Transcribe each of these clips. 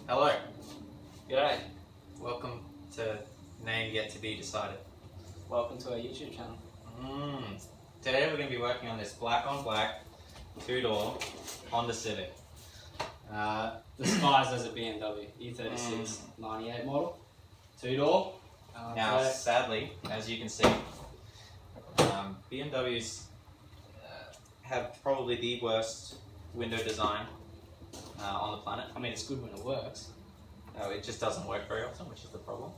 Hello. G'day. Welcome to Name Yet to Be Decided. Welcome to our YouTube channel. Today we're going to be working on this black on black, two-door Honda Civic. Disguised as a BMW E36 98 model. Two-door. Now, sadly, as you can see, BMWs have probably the worst window design on the planet. I mean, it's good when it works. It just doesn't work very often, which is the problem.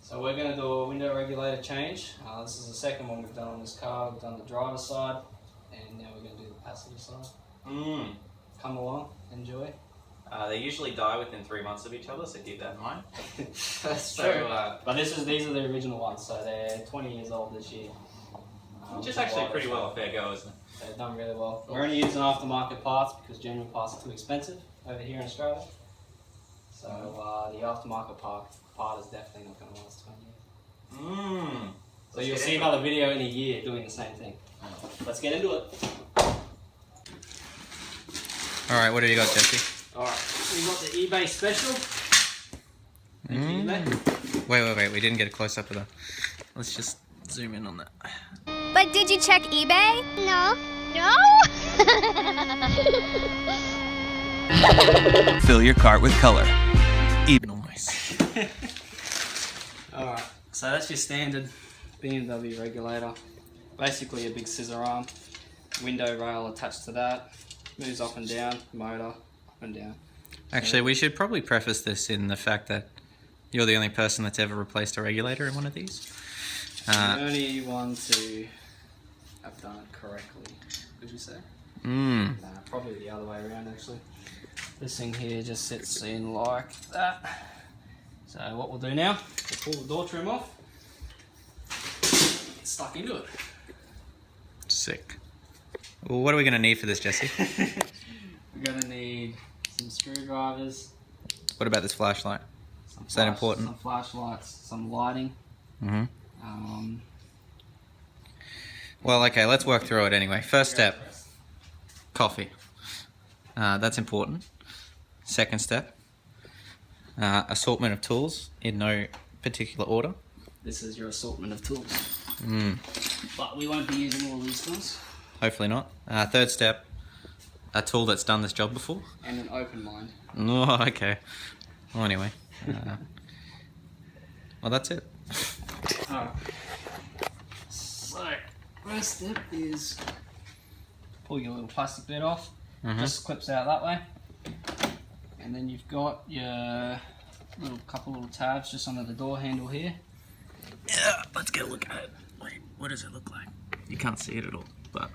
So we're going to do a window regulator change. This is the second one we've done on this car. We've done the driver's side, and now we're going to do the passenger side. Come along, enjoy. They usually die within 3 months of each other, so keep that in mind. That's true. But these are the original ones, so they're 20 years old this year. Which is actually pretty well a fair go, isn't it? They've done really well. We're only using aftermarket parts because genuine parts are too expensive over here in Australia. So the aftermarket part is definitely not going to last 20 years. So you'll see another video in a year doing the same thing. Let's get into it. Alright, what have you got, Jesse? Alright, we got the eBay special. Thank you, eBay. Wait, we didn't get a close up of that. Let's just zoom in on that. But did you check eBay? No. Fill your cart with color. Nice. Alright, so that's your standard BMW regulator. Basically a big scissor arm, window rail attached to that, moves up and down, motor up and down. Actually, we should probably preface this in the fact that you're the only person that's ever replaced a regulator in one of these. The only one to have done it correctly, would you say? Nah, probably the other way around actually. This thing here just sits in like that. So what we'll do now, we'll pull the door trim off, get stuck into it. Sick. Well, what are we going to need for this, Jesse? We're going to need some screwdrivers. What about this flashlight? Is that important? Some flashlights, some lighting. Well, okay, let's work through it anyway. First step, coffee. That's important. Second step, assortment of tools in no particular order. This is your assortment of tools. But we won't be using all these tools. Hopefully not. Third step, a tool that's done this job before. And an open mind. Oh, okay. Well, anyway. Well, that's it. Alright. So, first step is pull your little plastic bit off. Just clips out that way. And then you've got your couple little tabs just under the door handle here. Yeah, let's get a look at it. Wait, what does it look like? You can't see it at all, but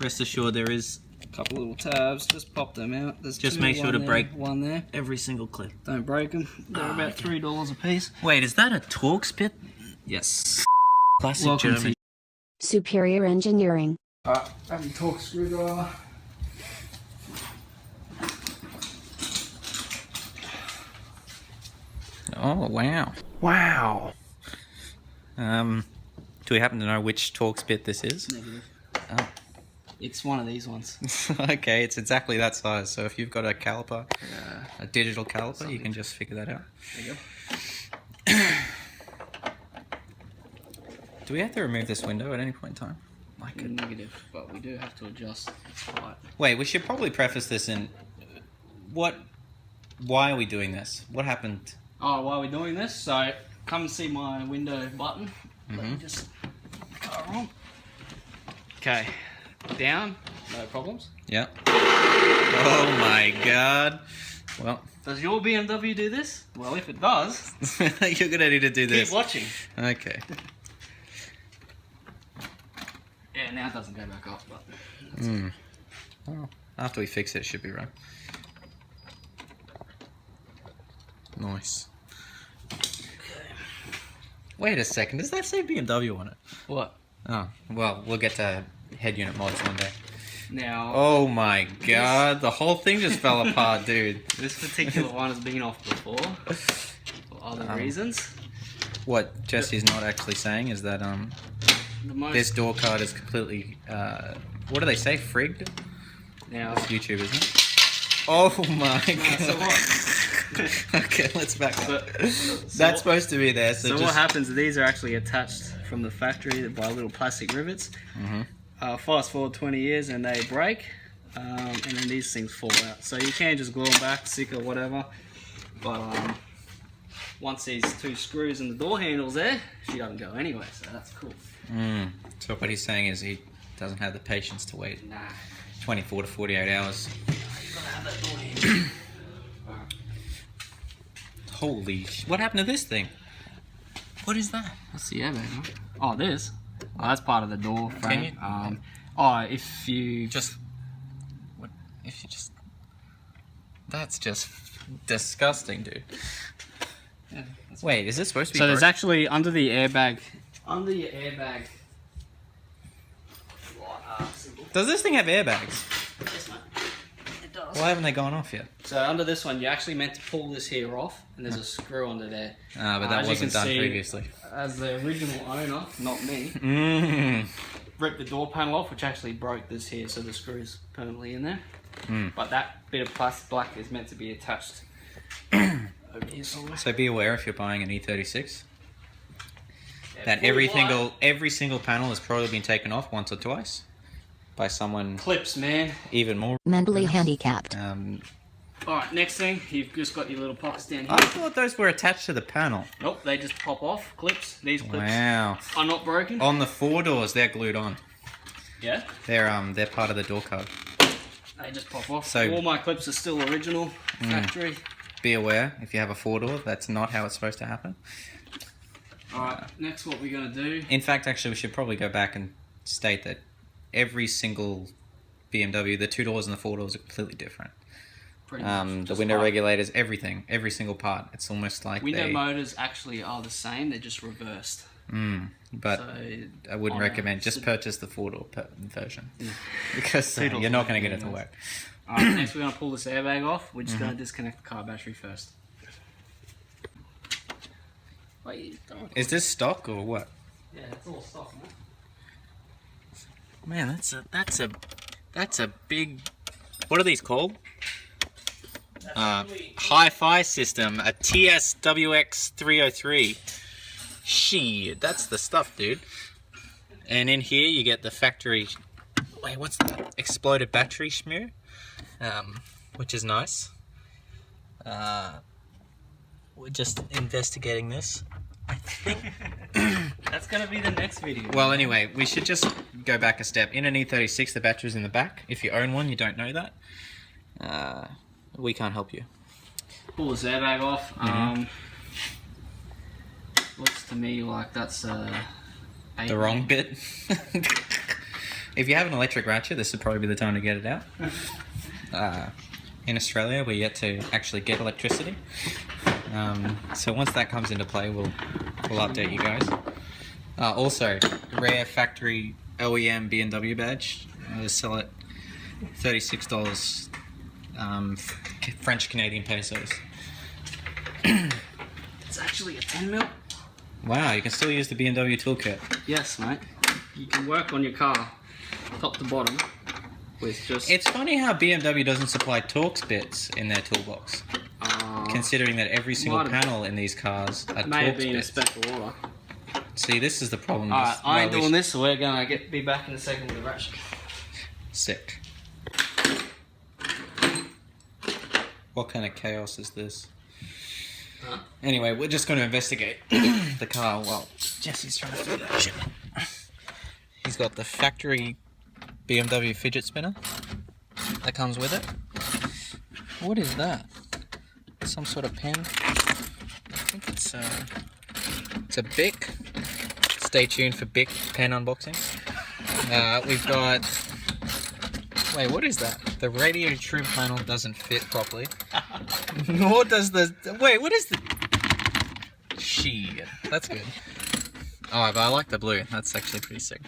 rest assured there is A couple little tabs, just pop them out. There's just two, make sure to there, break one there. every single clip. Don't break them. They're about $3 a piece. Wait, is that a Torx pit? Yes. Classic Welcome German. Superior engineering. Alright, grab your Torx screwdriver. Oh, wow. Wow. Do we happen to know which Torx bit this is? Negative. Oh. It's one of these ones. Okay, it's exactly that size. So if you've got a caliper, a digital caliper, you can just figure that out. There you go. Do we have to remove this window at any point in time? Negative, but we do have to adjust its height. Wait, we should probably preface this in why are we doing this? What happened? Oh, why are we doing this? So, come and see my window button. Let me just car on. Okay, down, no problems. Yeah. Oh my god. Well, Does your BMW do this? Well, if it does, you're gonna need to do this. keep watching. Okay. Yeah, now it doesn't go back up, but that's it. Well, after we fix it, it should be right. Nice. Wait a second, does that say BMW on it? What? Oh, well, we'll get to head unit mods one day. Now, Oh my god, the whole thing just fell apart, dude. this particular one has been off before for other reasons. What Jesse's not actually saying is that The most this door card is completely, what do they say, frigged? now. It's YouTube, isn't it? Oh my god. So what? Okay, let's back up. So That's supposed to be there. So, So just... what happens is these are actually attached from the factory by little plastic rivets. Fast forward 20 years and they break, and then these things fall out. So you can just glue them back, stick or whatever. But once these two screws and the door handles there, she doesn't go anyway. So that's cool. So what he's saying is he doesn't have the patience to wait Nah. 24 to 48 hours. You gotta have that door handle. Holy what happened to this thing? What is that? That's the airbag, huh? Oh, this. Oh, that's part of the door frame. you- If you Just... What? If you just... That's just disgusting, dude. Yeah, Wait, is this supposed to be... so there's broken? actually under the airbag. Under your airbag. Does this thing have airbags? Yes, mate. It does. Why haven't they gone off yet? So under this one, you're actually meant to pull this here off, and there's a screw under there. But that as you wasn't can done see, previously. As the original owner, not me, ripped the door panel off, which actually broke this here, so the screw's permanently in there. But that bit of plastic black is meant to be attached over here somewhere. So be aware if you're buying an E36 Yeah, that fully every single panel has probably been taken off once or twice by someone clips, man. even more. Mentally handicapped. Alright, next thing, you've just got your little pockets down here. I thought those were attached to the panel. Nope, they just pop off. Clips. These clips Wow. are not broken. On the 4 doors, they're glued on. Yeah, They're part of the door card. they just pop off. So- all my clips are still original factory. Be aware if you have a 4 door, that's not how it's supposed to happen. Alright, next what we're going to do. In fact, actually, we should probably go back and state that every single BMW, the 2 doors and the 4 doors are completely different. Pretty much, The just window like- regulators, everything, every single part. It's almost like Window motors actually are the same, they're just reversed. but So, I wouldn't on recommend. a- Just purchase the 4 door version because Two doors you're not are going to get it to nice. work. Alright, next we're going to pull this airbag off. We're just going to disconnect the car battery first. Wait, don't. Is this stock or what? Yeah, it's all stock, man. Man, that's a big. What are these called? Hi-Fi system, a TSWX 303. Shit, that's the stuff, dude. And in here you get the factory. Wait, what's that? Exploded battery smear, which is nice. We're just investigating this. I think. That's going to be the next video. Well, anyway, we should just go back a step. In an E36, the battery's in the back. If you own one, you don't know that. We can't help you. Pull this airbag off. Looks to me like that's The wrong bit. If you have an electric ratchet, this would probably be the time to get it out. In Australia, we're yet to actually get electricity. So once that comes into play, we'll update you guys. Also, rare factory OEM BMW badge. They sell it $36 French Canadian pesos. It's actually a 10 mil. Wow, you can still use the BMW toolkit. Yes, mate. You can work on your car, top to bottom, with just. It's funny how BMW doesn't supply Torx bits in their toolbox, considering that every single might have- panel in these cars are may have Torx been a bits. special order. See, this is the problem. Alright, This- I ain't well, we doing this, so we're gonna be back in a second with the ratchet. Sick. What kind of chaos is this? Huh? Anyway, we're just going to investigate the car while Jesse's trying to do that shit. He's got the factory BMW fidget spinner that comes with it. What is that? Some sort of pen? I think it's a Bic. Stay tuned for Bic pen unboxings. We've got... Wait, what is that? The radio trim panel doesn't fit properly. Nor does the... Wait, what is the... Shit, that's good. Oh, but I like the blue. That's actually pretty sick.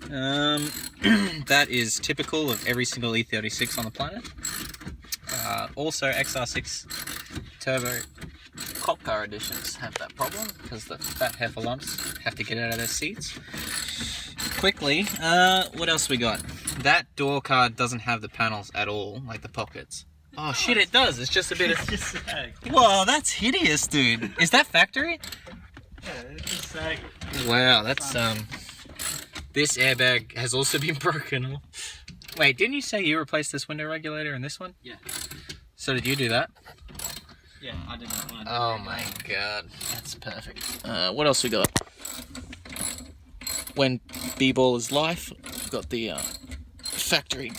That is typical of every single E36 on the planet. Also, XR6 Turbo cop car editions have that problem because the fat heifer lumps have to get out of their seats. Quickly, what else we got? That door card doesn't have the panels at all, like the pockets. Oh shit, it does. It's just a bit of... It's just sag. Whoa, that's hideous, dude. Is that factory? Yeah, it's just sag. Wow, that's this airbag has also been broken. Wait, didn't you say you replaced this window regulator in this one? Yeah. So did you do that? Yeah, I did that one. Oh my god, that's perfect. What else we got? When B-ball is life, we've got the factory.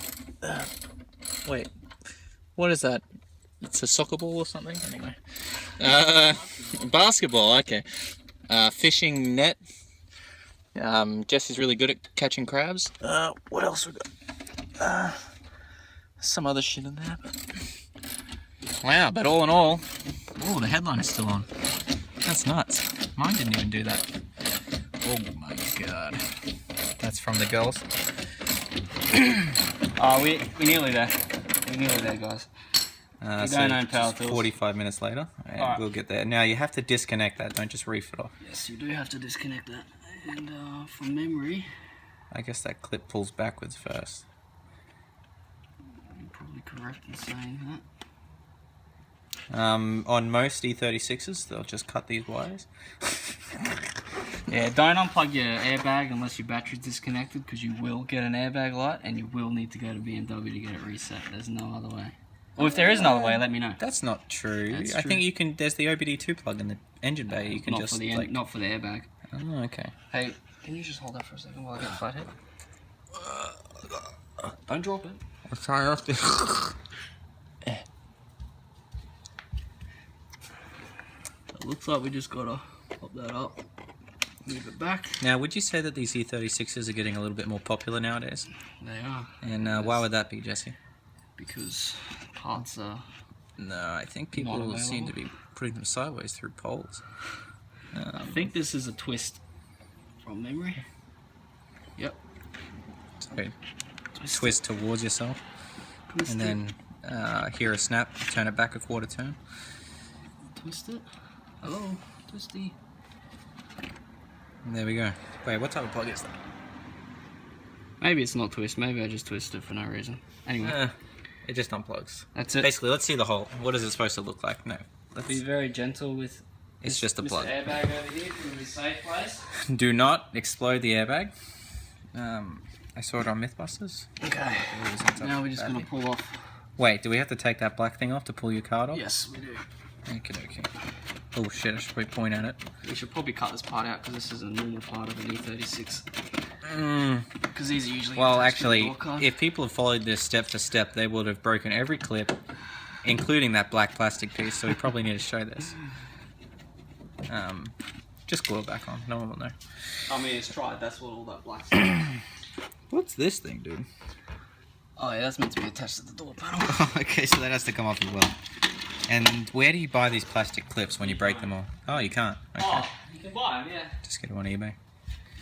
Wait, what is that? It's a soccer ball or something? Anyway. Basketball, okay. Fishing net. Jesse's really good at catching crabs. What else we got? Some other shit in there. Wow, but all in all, oh, the headline is still on. That's nuts. Mine didn't even do that. Oh my god. That's from the girls. Oh, we're nearly there. We're nearly there, guys. So don't own power just tools. 45 minutes later, and Alright. we'll get there. Now you have to disconnect that, don't just reef it off. Yes, you do have to disconnect that. And from memory, I guess that clip pulls backwards first. you're probably correct in saying that. On most E36s, they'll just cut these wires. Yeah, don't unplug your airbag unless your battery's disconnected, because you will get an airbag light and you will need to go to BMW to get it reset. There's no other way. Or if there is another way, let me know. That's not true. That's I true. think you can. There's the OBD2 plug in the engine bay. You can not just for the like. not for the airbag. Oh, okay. Hey, can you just hold that for a second while I get the flathead? Don't drop it. I'll try off this. It looks like we just gotta pop that up, move it back. Now, would you say that these E36s are getting a little bit more popular nowadays? They are. And why would that be, Jesse? Because parts are. No, I think Not people seem to available. be putting them sideways through poles. I think this is a twist from memory. Yep. So twist towards yourself, Twist and then hear a snap, turn it back a quarter turn. Twist it. Hello, twisty. And there we go. Wait, what type of plug is that? Maybe it's not twist. Maybe I just twisted it for no reason. Anyway, It just unplugs. that's it. Basically, let's see the hole. What is it supposed to look like? No. Be very gentle with. It's just a plug. This airbag over here from the safe place. Do not explode the airbag. I saw it on Mythbusters. Okay. It was on top Now of we're just that gonna thing. pull off. Wait, do we have to take that black thing off to pull your card off? Yes, we do. Okay. Oh shit, I should probably point at it. We should probably cut this part out because this is a normal part of an E36. Mm. Because these are usually. Well, attached to the actually, door card. if people had followed this step for step, they would have broken every clip, including that black plastic piece, so we probably need to show this. Just glue it back on, no one will know. I mean, it's tried. That's what all that black. What's this thing, dude? Oh yeah, that's meant to be attached to the door panel. Okay, so that has to come off as well. And where do you buy these plastic clips when you break them all? Oh, you can't. Okay. Oh, you can buy them, yeah. Just get them on eBay.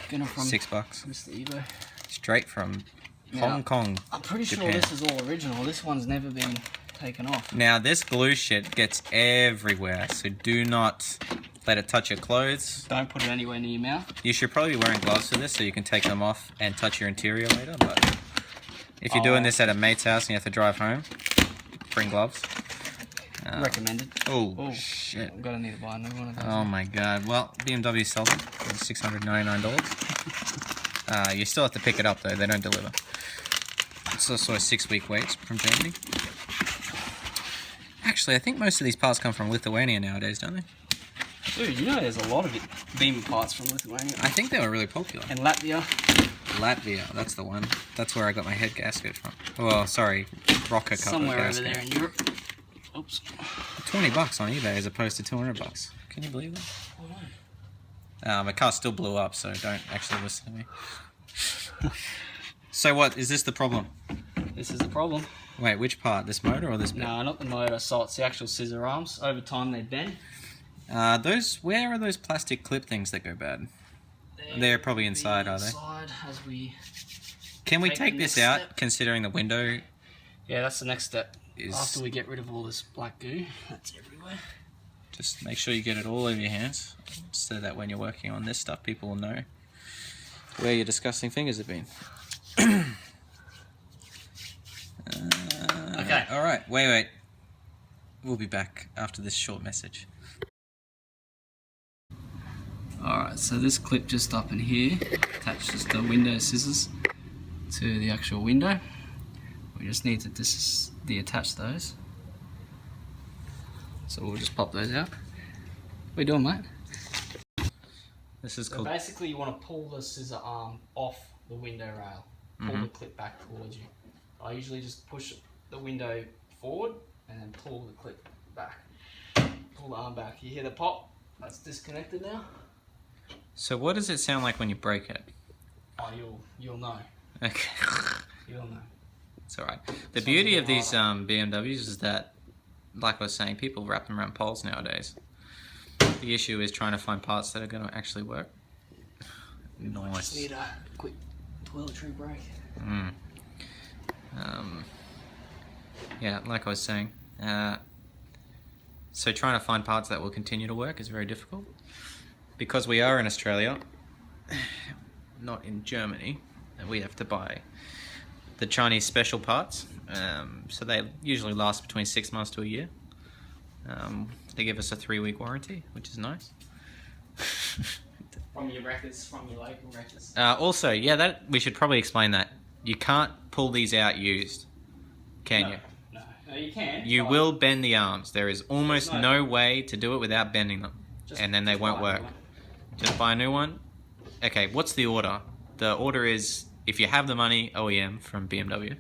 Get them from $6. Mr. eBay. Straight from Yeah. Hong Kong. I'm pretty sure Japan. this is all original. This one's never been taken off. Now, this glue shit gets everywhere, so do not let it touch your clothes. Don't put it anywhere near your mouth. You should probably be wearing gloves for this so you can take them off and touch your interior later, but if you're doing this at a mate's house and you have to drive home, bring gloves. Recommended. Oh, shit. I'm gonna need to buy a new one of those. Oh my god. Well, BMW sells them for $699. You still have to pick it up though, they don't deliver. It's also a 6-week wait from Germany. Actually, I think most of these parts come from Lithuania nowadays, don't they? Dude, you know there's a lot of Beamer parts from Lithuania. I think they were really popular. And Latvia. Latvia, that's the one. That's where I got my head gasket from. Well, sorry, rocker cover Somewhere over gasket. there in Europe. Oops. $20 on eBay as opposed to $200. Can you believe that? My car still blew up, so don't actually listen to me. So what, is this the problem? This is the problem. Wait, which part? This motor or this bit? No, not the motor. So it's the actual scissor arms. Over time they bend. Where are those plastic clip things that go bad? They're probably inside, are they? Inside as we. Can we Take take the this next out, step. considering the window Yeah, that's the next step. is... After we get rid of all this black goo, that's everywhere. Just make sure you get it all over your hands, so that when you're working on this stuff, people will know where your disgusting fingers have been. Okay. Alright, wait. We'll be back after this short message. Alright, so this clip just up in here attaches the window scissors to the actual window. We just need to deattach those. So we'll just pop those out. What are you doing, mate? This is So called... basically you want to pull the scissor arm off the window rail. Pull the clip back towards you. I usually just push the window forward and then pull the clip back. Pull the arm back. You hear the pop? That's disconnected now. So what does it sound like when you break it? Oh, you'll know. Okay. You'll know. It's alright. The beauty of these BMWs is that, like I was saying, people wrap them around poles nowadays. The issue is trying to find parts that are going to actually work. Nice. Just need a quick toiletry break. Yeah, like I was saying. So trying to find parts that will continue to work is very difficult. Because we are in Australia, not in Germany, we have to buy the Chinese special parts. So they usually last between 6 months to a year. They give us a 3-week warranty, which is nice. From your records, from your local records. Also, yeah, that we should probably explain that. You can't pull these out used, can you? No, you can. You will bend the arms. There is almost no way to do it without bending them. And then they won't work. Just buy a new one. Okay, what's the order? The order is, if you have the money, OEM from BMW.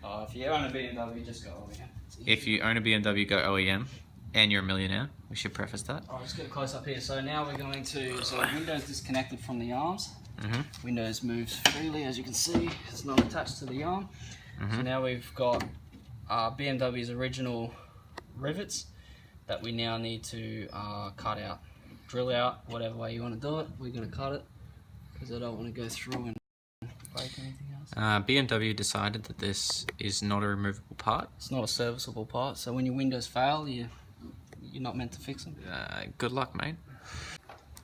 Oh, if you own a BMW, just go OEM. If you own a BMW, go OEM. And you're a millionaire. We should preface that. Alright, let's get close up here. So now we're going to, so the window's disconnected from the arms. Windows moves freely, as you can see. It's not attached to the arm. So now we've got BMW's original rivets that we now need to cut out. Drill out, whatever way you want to do it. We're going to cut it because I don't want to go through and break anything else. BMW decided that this is not a removable part. It's not a serviceable part, so when your windows fail, you're not meant to fix them. Good luck, mate.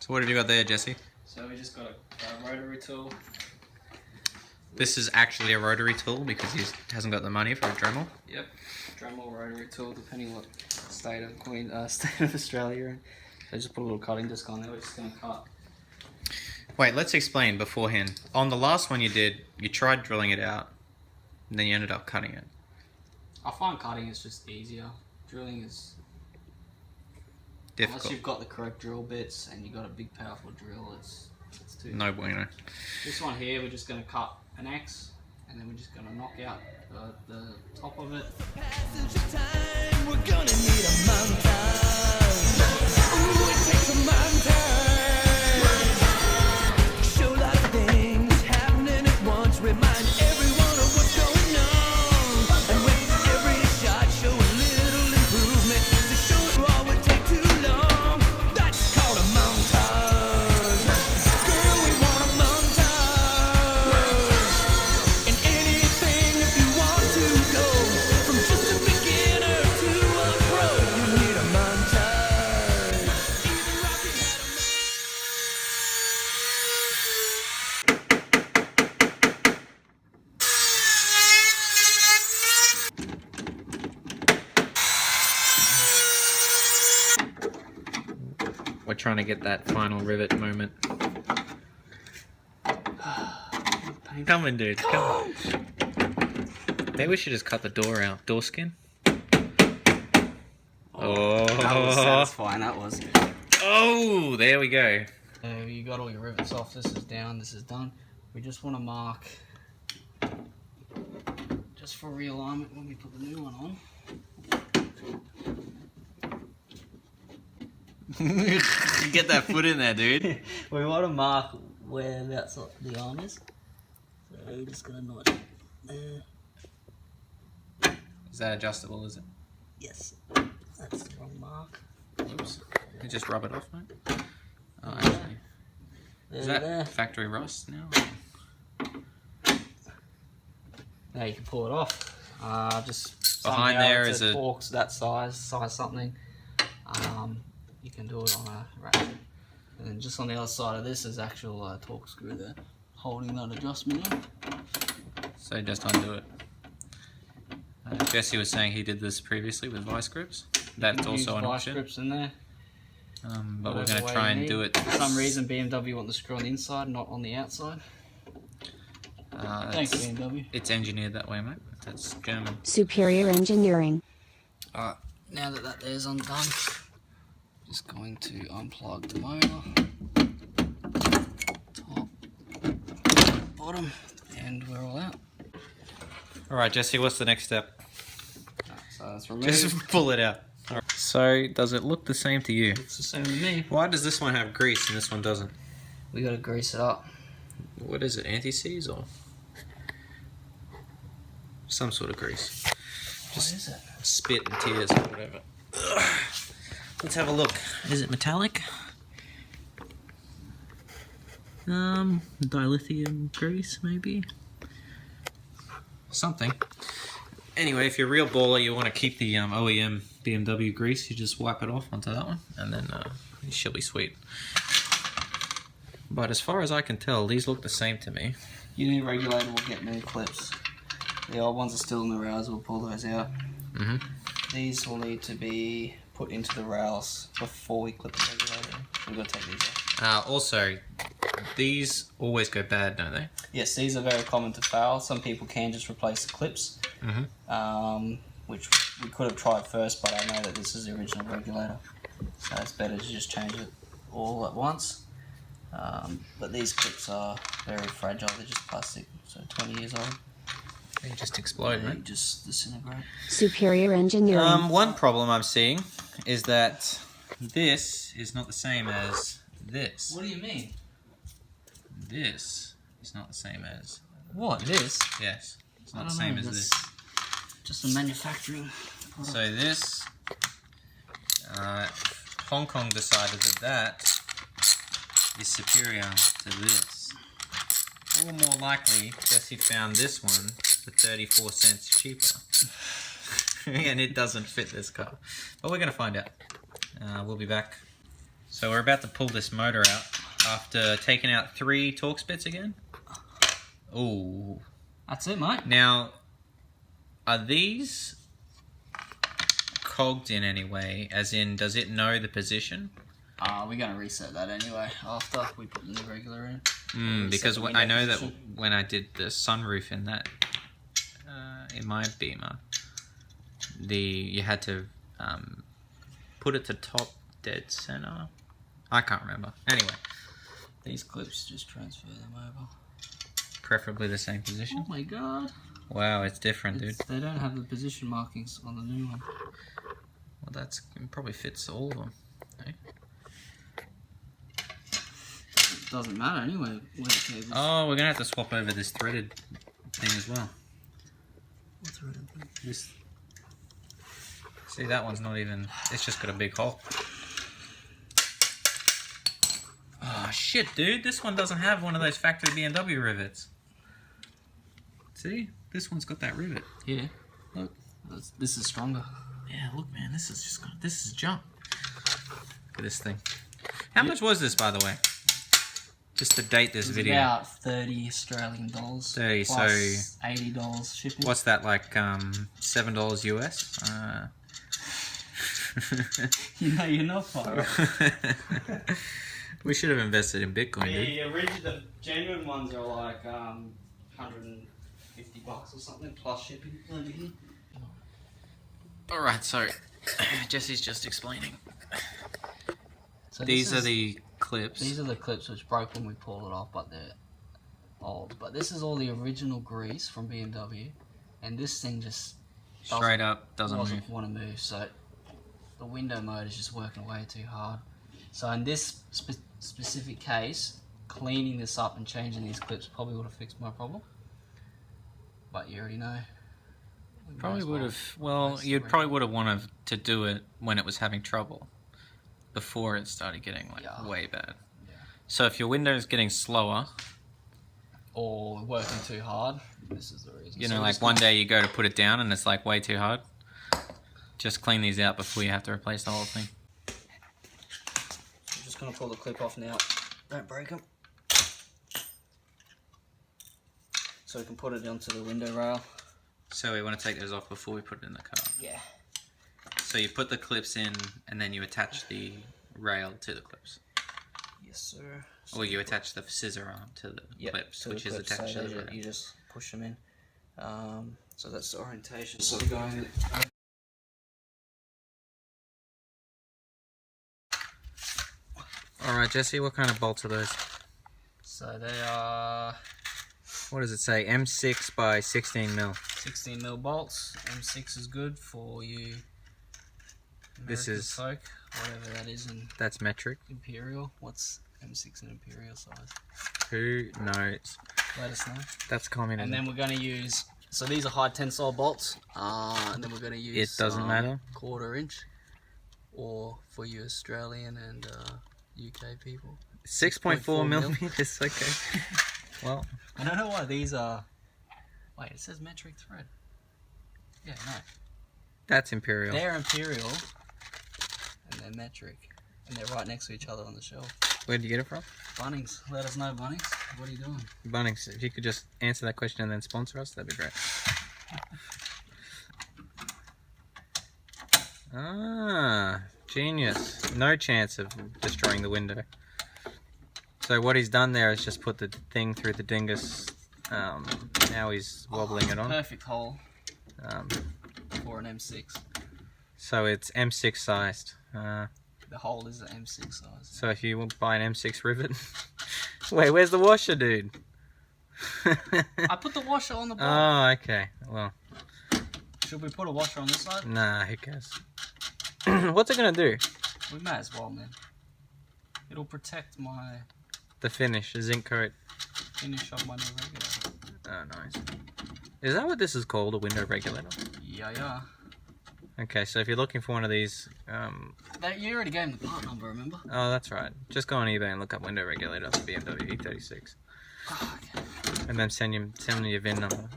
So what have you got there, Jesse? So we just got a rotary tool. This is actually a rotary tool because he hasn't got the money for a Dremel. Yep, Dremel rotary tool, depending what state of Australia you're in. So just put a little cutting disc on there. We're just going to cut. Wait, let's explain beforehand. On the last one you did, you tried drilling it out, and then you ended up cutting it. I find cutting is just easier. Drilling is difficult. Unless you've got the correct drill bits and you've got a big powerful drill, it's too no bueno. This one here, we're just going to cut an X, and then we're just going to knock out the top of it. We're trying to get that final rivet moment. Come on, dude. Come on. Maybe we should just cut the door out. Door skin? Oh. That was satisfying, that was. Oh, there we go. You got all your rivets off. This is down, this is done. We just want to mark, just for realignment when we put the new one on. Get that foot in there, dude. We want to mark where the arm is. So we're just going to notch it there. Is that adjustable, is it? Yes. That's the wrong mark. Oops. You just rub it off, mate. Oh, actually. Is that there. factory rust now? Now you can pull it off. Just Behind somehow there it's is a Torx that size something. You can do it on a ratchet. And then just on the other side of this is actual Torx screw there, holding that adjustment in. So just undo it. Jesse was saying he did this previously with vice grips. That's You can also use an vice option. grips in there. But we're Whatever going to way try you and need. do it. For some reason, BMW want the screw on the inside, not on the outside. Thanks, BMW. It's engineered that way, mate. That's German. Superior Engineering. Alright, now that that there's undone, just going to unplug the motor, top, bottom, and we're all out. Alright, Jesse, what's the next step? So that's removed. Just pull it out. So, does it look the same to you? It's the same to me. Why does this one have grease and this one doesn't? We gotta grease it up. What is it, anti-seize or some sort of grease? What is it? Spit and tears or whatever. Ugh. Let's have a look. Is it metallic? Dilithium grease, maybe? Something. Anyway, if you're a real baller, you want to keep the OEM BMW grease, you just wipe it off onto that one, and then it should be sweet. But as far as I can tell, these look the same to me. Your new regulator will get new clips. The old ones are still in the rails, we'll pull those out. These will need to be put into the rails before we clip the regulator. We've got to take these off. Also, these always go bad, don't they? Yes, these are very common to fail. Some people can just replace the clips, which we could have tried first, but I know that this is the original regulator, so it's better to just change it all at once. But these clips are very fragile, they're just plastic, so 20 years old. They just explode, They right? just disintegrate. Superior Engineering. One problem I'm seeing is that this is not the same as this. What do you mean? This is not the same as... What, this? Yes, it's I not don't the same know, as that's this. just a manufacturing product. So this... Hong Kong decided that that is superior to this. Or more likely, Jesse found this one for 34 cents cheaper. And it doesn't fit this car. But we're going to find out. We'll be back. So we're about to pull this motor out after taking out 3 Torx bits again. Ooh. That's it, mate. Now, are these cogged in any way? As in, does it know the position? We're going to reset that anyway after we put the new regulator in. Because Reset the I know window that position. when I did the sunroof in that, in my Beamer, you had to put it to top dead center. I can't remember. Anyway, These clips just transfer them over. preferably the same position. Oh my god. Wow, it's different, dude. They don't have the position markings on the new one. Well, it probably fits all of them. Eh? It doesn't matter anyway. Where the cables. Oh, we're gonna have to swap over this threaded thing as well. What's the red and blue? This. See, that one's not even. It's just got a big hole. Oh shit, dude! This one doesn't have one of those factory BMW rivets. See, this one's got that rivet. Yeah. Look. This is stronger. Yeah, look, man. This is junk. Look at this thing. How much was this, by the way? Just to date this It's video. about $30 Australian. 30, plus $80 shipping. What's that, like $7 US? You know, you're not far off. We should have invested in Bitcoin, dude. The genuine ones are like $150 or something plus shipping over here. Alright, so Jesse's just explaining. So These are the clips. These are the clips which broke when we pulled it off, but they're old. But this is all the original grease from BMW, and this thing just Straight up doesn't move. want to move. So the window mode is just working way too hard. So in this specific case, cleaning this up and changing these clips probably would have fixed my problem. But you already know. Probably would have. Well, you probably would have wanted to do it when it was having trouble, before it started getting way bad. Yeah. So if your window is getting slower, Or working too hard, this is the reason. you So know, we're like just one day you go to put it down and it's like way too hard, just clean these out before you have to replace the whole thing. I'm just going to pull the clip off now. Don't break them. So we can put it onto the window rail. So we want to take those off before we put it in the car. Yeah. So you put the clips in and then you attach the rail to the clips. Yes, sir. Or you attach the scissor arm to the clips, to the which is clips, attached so to the rail. you just push them in. So that's the orientation. So we're going. Alright, Jesse, what kind of bolts are those? So they are What does it say? M6 by 16 mil. 16 mil bolts. M6 is good for you. This is- folk, whatever that is in That's metric. imperial. What's M6 in imperial size? Who knows? Let us know. That's communism. And then we're going to use. So these are high tensile bolts. And then we're going to use. It doesn't matter. 1/4 inch. Or for you Australian and UK people. 6.4 mil. millimeters, okay. Well, I don't know why these are. Wait, it says metric thread. Yeah, no. that's imperial. They're imperial and they're metric. And they're right next to each other on the shelf. Where'd you get it from? Bunnings, let us know, Bunnings. What are you doing? Bunnings. If you could just answer that question and then sponsor us, that'd be great. Ah, genius. No chance of destroying the window. So what he's done there is just put the thing through the dingus. Now he's wobbling it on. Perfect hole Um, for an M6. so it's M6 sized. The hole is the M6 size. So if you buy an M6 rivet... Wait, where's the washer, dude? I put the washer on the bottom. Oh, okay. Well, Should we put a washer on this side? nah, who cares? What's it gonna do? We might as well, man. It'll protect my The finish, the zinc coat. finish of my new regulator. Oh, nice. Is that what this is called, a window regulator? Yeah, yeah. Okay, so if you're looking for one of these, You already gave him the part number, remember? oh, that's right. Just go on eBay and look up window regulator for BMW E36, Oh, okay. and then send them your VIN number,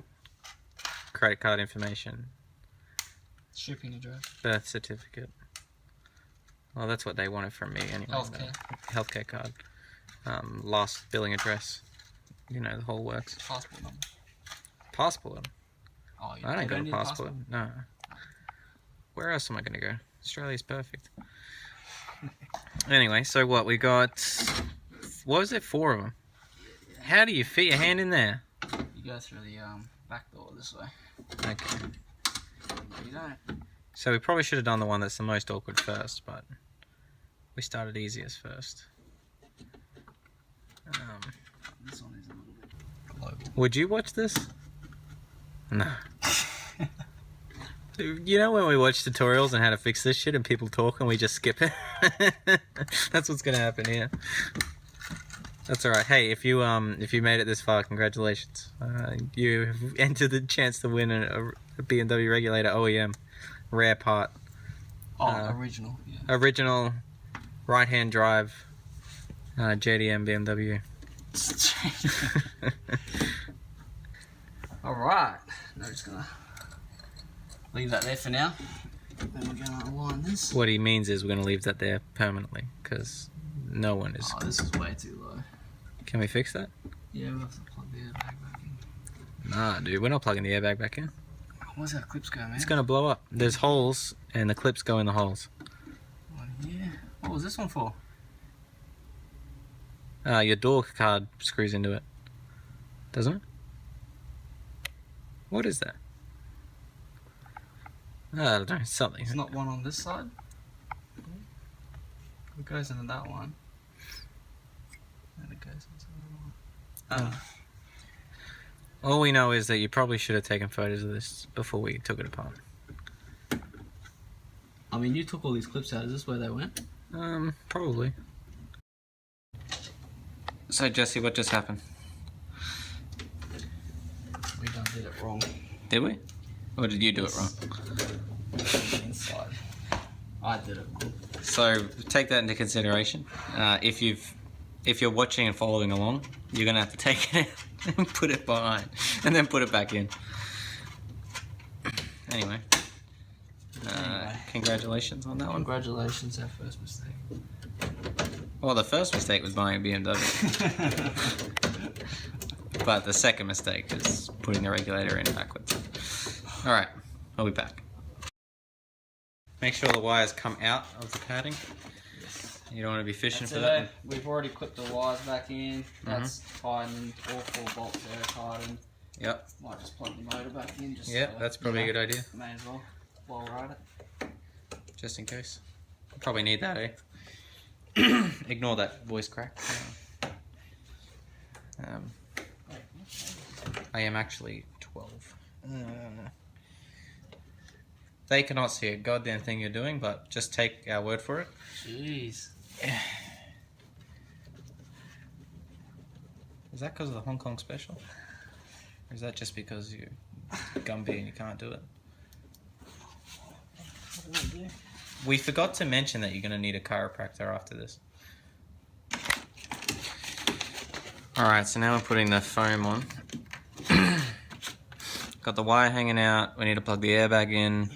credit card information, Shipping address. birth certificate. Well, that's what they wanted from me anyway. Healthcare. Healthcare card, last billing address. You know, the whole works. Passport number. Passport. Oh, you I don't got a need passport. No. Where else am I going to go? Australia's perfect. Anyway, so what? We got... What was it? 4 of them. How do you fit your hand in there? You go through the back door this way. Okay. No, you don't. So we probably should have done the one that's the most awkward first, but we started easiest first. This one is a little bit global. Would you watch this? No. You know when we watch tutorials on how to fix this shit and people talk and we just skip it? That's what's gonna happen here. That's alright. Hey, if you made it this far, congratulations. You have entered the chance to win a BMW Regulator OEM. Rare part. Oh, original. Yeah. Original right-hand drive JDM BMW. Alright. Now just gonna leave that there for now. Then we're gonna align this. What he means is we're going to leave that there permanently, because no one is... Oh, this is way too low. Can we fix that? Yeah, we'll have to plug the airbag back in. Nah, dude, we're not plugging the airbag back in. Where's our clips go, man? It's going to blow up. There's holes, and the clips go in the holes. Oh, yeah. What was this one for? Your door card screws into it. Doesn't it? What is that? I don't know, something. It's not one on this side. It goes into that one. And it goes into the other one. All we know is that you probably should have taken photos of this before we took it apart. I mean, you took all these clips out. Is this where they went? Probably. So, Jesse, what just happened? We done did it wrong. Did we? Or did you do it wrong? Inside. I did it wrong. So, take that into consideration. If you're watching and following along, you're gonna have to take it out and put it behind, and then put it back in. Anyway. Congratulations on that one. Congratulations, our first mistake. Well, the first mistake was buying a BMW. But the second mistake is putting the regulator in backwards. Alright, I'll be back. Make sure the wires come out of the padding. You don't want to be fishing for that. We've already clipped the wires back in. That's tightened. All 4 bolts there are tightened. Yep. Might just plug the motor back in. Just That's probably a good idea. May as well while we're at it. Just in case. Probably need that, eh? Ignore that voice crack. I am actually 12. They cannot see a goddamn thing you're doing, but just take our word for it. Jeez. Is that because of the Hong Kong special? Or is that just because you're Gumby and you can't do it? We forgot to mention that you're going to need a chiropractor after this. Alright, so now we're putting the foam on. Got the wire hanging out. We need to plug the airbag in.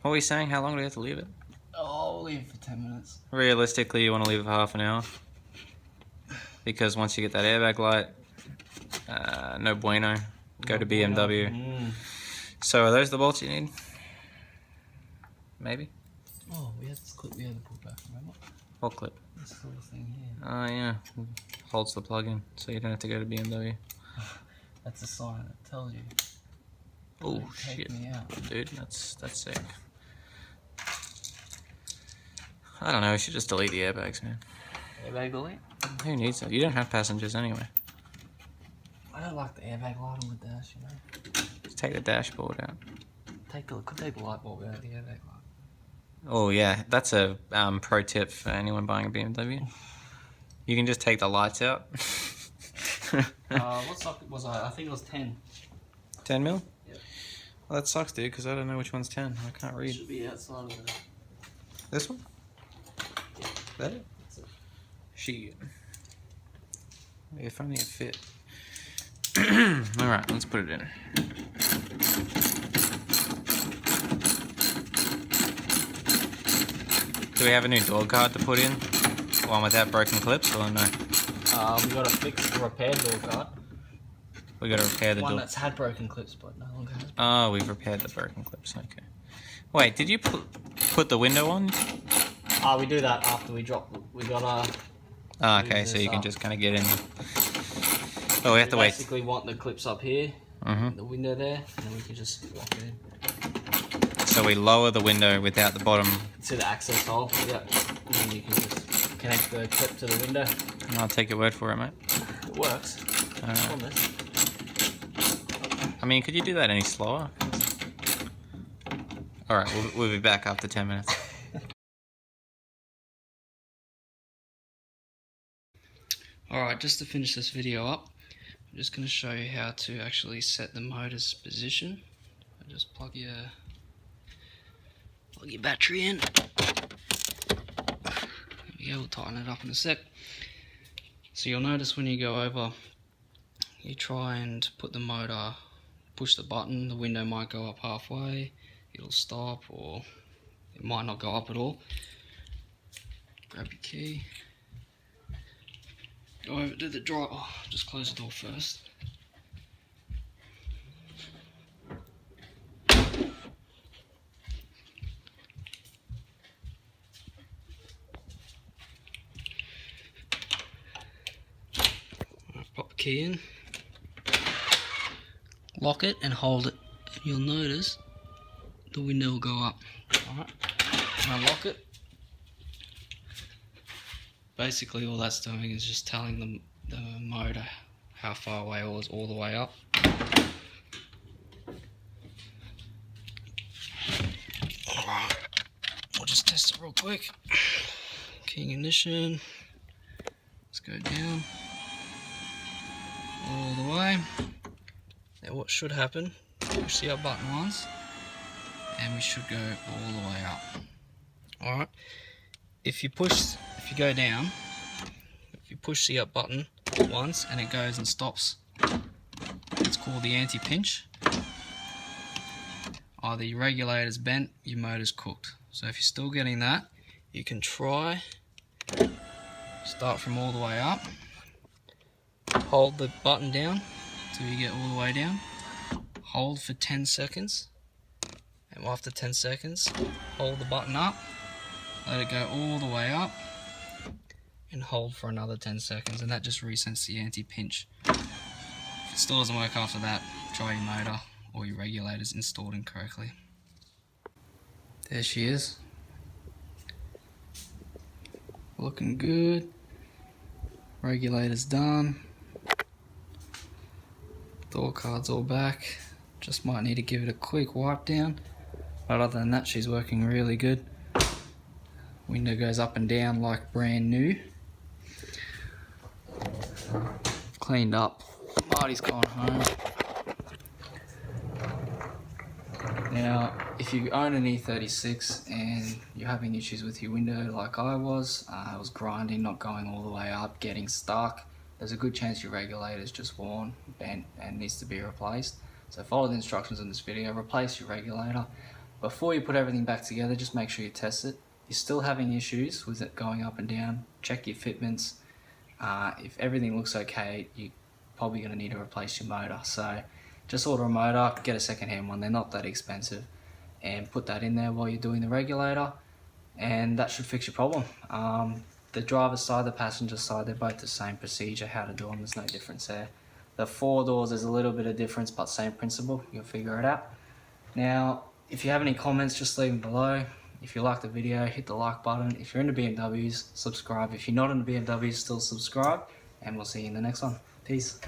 What were we saying? How long do we have to leave it? Oh, I'll leave it for 10 minutes. Realistically, you want to leave it for half an hour. Because once you get that airbag light, no bueno. Go to BMW. So are those the bolts you need? Maybe? Oh, we had this clip we had to put back, remember? What clip? This little thing here. Oh yeah. Holds the plug in, so you don't have to go to BMW. That's a sign that tells you. Oh Take shit. me out. Dude, that's sick. I don't know, we should just delete the airbags, man. Airbag delete? Who needs that? You don't have passengers anyway. I don't like the airbag light on the dash, you know. Just take the dashboard out. Could take the light bulb out of the airbag light. Oh yeah, that's a pro tip for anyone buying a BMW. You can just take the lights out. What socket was I? I think it was 10. 10 mil? Yep. Well, that sucks, dude, because I don't know which one's 10. I can't It read. should be outside of the... This one? Yeah. That it? That's it. Shit. If only it fit. Alright, let's put it in. Do we have a new door guard to put in? One without broken clips or no? We got to fix the repair door guard. We got to repair the One door. that's had broken clips but no longer has. Oh, we've repaired the broken clips. Okay. Wait, did you put the window on? We do that after we drop. We gotta. Oh, okay, so you can just kind of get in. Oh, we have to wait. Basically, want the clips up here, the window there, and then we can just lock it in. So we lower the window without the bottom. To the access hole. Yep. And then you can just connect the clip to the window. I'll take your word for it, mate. It works. On this. I mean, could you do that any slower? Alright, we'll be back after 10 minutes. Alright, just to finish this video up, I'm just going to show you how to actually set the motor's position. Just plug your battery in. There we go, we'll tighten it up in a sec. So you'll notice when you go over, you try and put the motor, push the button, the window might go up halfway, it'll stop, or it might not go up at all. Grab your key. Go over to the drive. Oh, just close the door first. Pop the key in. Lock it and hold it. And you'll notice the window will go up. Alright. Unlock it. Basically all that's doing is just telling the motor how far away it was all the way up. Alright, we'll just test it real quick. Key ignition. Let's go down. All the way. Now what should happen, push the up button once and we should go all the way up. Alright. If you go down, if you push the up button once and it goes and stops, it's called the anti-pinch. Either your regulator's bent, your motor's cooked. So if you're still getting that, you can try, start from all the way up, hold the button down till you get all the way down, hold for 10 seconds, and after 10 seconds, hold the button up, let it go all the way up, and hold for another 10 seconds, and that just resets the anti-pinch. If it still doesn't work after that, try your motor or your regulator's installed incorrectly. There she is. Looking good. Regulator's done. Door card's all back. Just might need to give it a quick wipe down. But other than that, she's working really good. Window goes up and down like brand new. Cleaned up. Marty's gone home. Now, if you own an E36 and you're having issues with your window like I was, it was grinding, not going all the way up, getting stuck, there's a good chance your regulator's just worn, bent, and needs to be replaced. So follow the instructions in this video, replace your regulator. Before you put everything back together, just make sure you test it. If you're still having issues with it going up and down, check your fitments. If everything looks okay, you're probably going to need to replace your motor. So just order a motor, get a second-hand one, they're not that expensive, and put that in there while you're doing the regulator, and that should fix your problem. The driver's side, the passenger side, they're both the same procedure, how to do them, there's no difference there. The 4 doors, there's a little bit of difference, but same principle, you'll figure it out. Now, if you have any comments, just leave them below. If you like the video, hit the like button. If you're into BMWs, subscribe. If you're not into BMWs, still subscribe, and we'll see you in the next one. Peace.